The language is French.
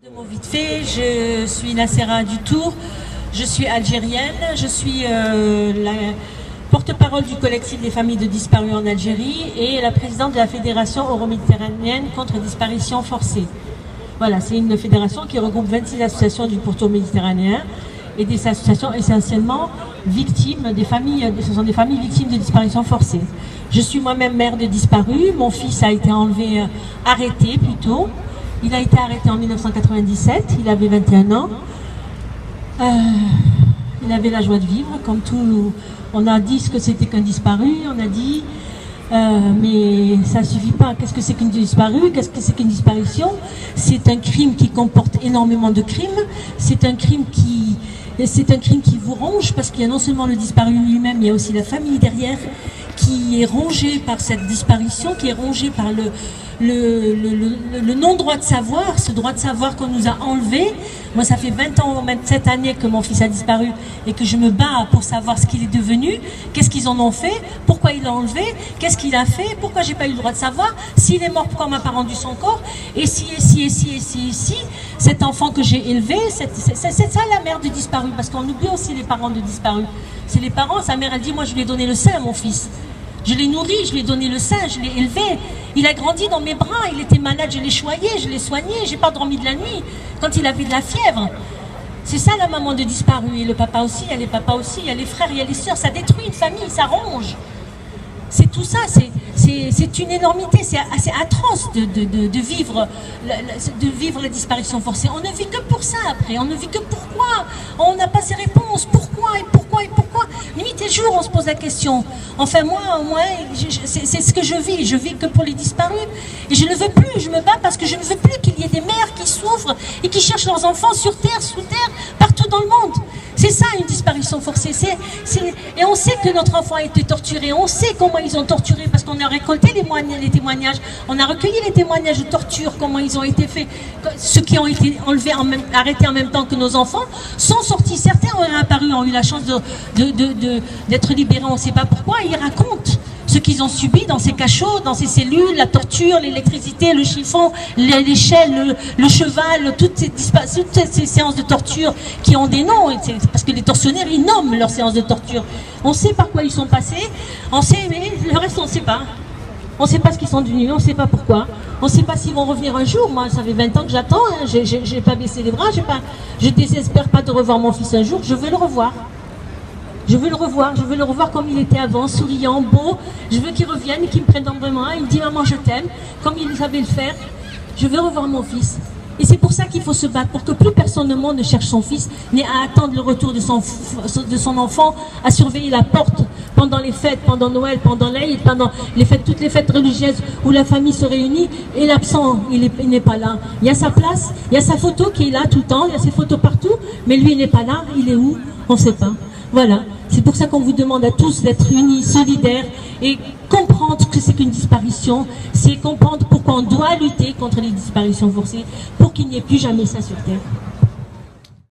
De mots vite fait, je suis Nassera Dutour, je suis algérienne, je suis la porte-parole du collectif des familles de disparus en Algérie et la présidente de la fédération euro-méditerranéenne contre disparition forcée. Voilà, c'est une fédération qui regroupe 26 associations du pourtour méditerranéen et des associations essentiellement victimes des familles, ce sont des familles victimes de disparition forcée. Je suis moi-même mère de disparus, mon fils a été enlevé, arrêté plutôt. Il a été arrêté en 1997, il avait 21 ans. Il avait la joie de vivre, comme tout. On a dit que c'était qu'un disparu, on a dit, mais ça ne suffit pas. Qu'est-ce que c'est qu'une disparue? Qu'est-ce que c'est qu'une disparition? C'est un crime qui comporte énormément de crimes. C'est un crime qui vous ronge, parce qu'il y a non seulement le disparu lui-même, il y a aussi la famille derrière, qui est rongée par cette disparition, qui est rongée par le non-droit de savoir, ce droit de savoir qu'on nous a enlevé. Moi, ça fait 20 ans, 27 années que mon fils a disparu et que je me bats pour savoir ce qu'il est devenu, qu'est-ce qu'ils en ont fait, pourquoi il l'a enlevé, qu'est-ce qu'il a fait, pourquoi j'ai pas eu le droit de savoir, s'il est mort, pourquoi on m'a pas rendu son corps, et si, cet enfant que j'ai élevé, c'est ça la mère de disparu, parce qu'on oublie aussi les parents de disparu. C'est les parents, sa mère, elle dit, moi je lui ai donné le sein à mon fils. Je l'ai nourri, je lui ai donné le sein, je l'ai élevé. Il a grandi dans mes bras, il était malade, je l'ai choyé, je l'ai soigné, j'ai pas dormi de la nuit quand il avait de la fièvre. C'est ça la maman de disparu, et le papa aussi, il y a les papas aussi, il y a les frères, il y a les sœurs, ça détruit une famille, ça ronge. C'est tout ça, c'est une énormité, c'est assez atroce de vivre la disparition forcée. On ne vit que pour ça après, on ne vit que pourquoi. On n'a pas ces réponses, pourquoi et pourquoi et pourquoi. Nuit et jour on se pose la question. Enfin moi c'est ce que je vis que pour les disparus. Et je ne veux plus, je me bats parce que je ne veux plus qu'il y ait des mères qui souffrent et qui cherchent leurs enfants sur terre, sous terre, partout dans le monde. C'est ça une disparition forcée. Et on sait que notre enfant a été torturé, on sait comment ils ont torturé, parce qu'on a récolté les témoignages, on a recueilli les témoignages de torture, comment ils ont été faits. Ceux qui ont été enlevés, arrêtés en même temps que nos enfants, sont sortis. Certains ont apparu, ont eu la chance d'être libérés, on ne sait pas pourquoi, ils racontent ce qu'ils ont subi dans ces cachots, dans ces cellules, la torture, l'électricité, le chiffon, l'échelle, le cheval, toutes ces séances de torture qui ont des noms, parce que les tortionnaires, ils nomment leurs séances de torture. On sait par quoi ils sont passés, on sait, mais le reste, on ne sait pas. On ne sait pas ce qu'ils sont devenus, on ne sait pas pourquoi. On ne sait pas s'ils vont revenir un jour. Moi, ça fait 20 ans que j'attends, hein. J'ai pas baissé les bras, je désespère pas de revoir mon fils un jour, je veux le revoir. Je veux le revoir comme il était avant, souriant, beau. Je veux qu'il revienne, qu'il me prenne dans mes mains, il me dit maman je t'aime, comme il savait le faire. Je veux revoir mon fils. Et c'est pour ça qu'il faut se battre, pour que plus personne au monde ne cherche son fils, n'ait à attendre le retour de son enfant, à surveiller la porte pendant les fêtes, pendant Noël, pendant l'Aïd, pendant toutes les fêtes religieuses où la famille se réunit, et l'absent, il n'est pas là. Il y a sa place, il y a sa photo qui est là tout le temps, il y a ses photos partout, mais lui il n'est pas là, il est où? On ne sait pas. Voilà, c'est pour ça qu'on vous demande à tous d'être unis, solidaires et comprendre que c'est qu'une disparition, c'est comprendre pourquoi on doit lutter contre les disparitions forcées pour qu'il n'y ait plus jamais ça sur Terre.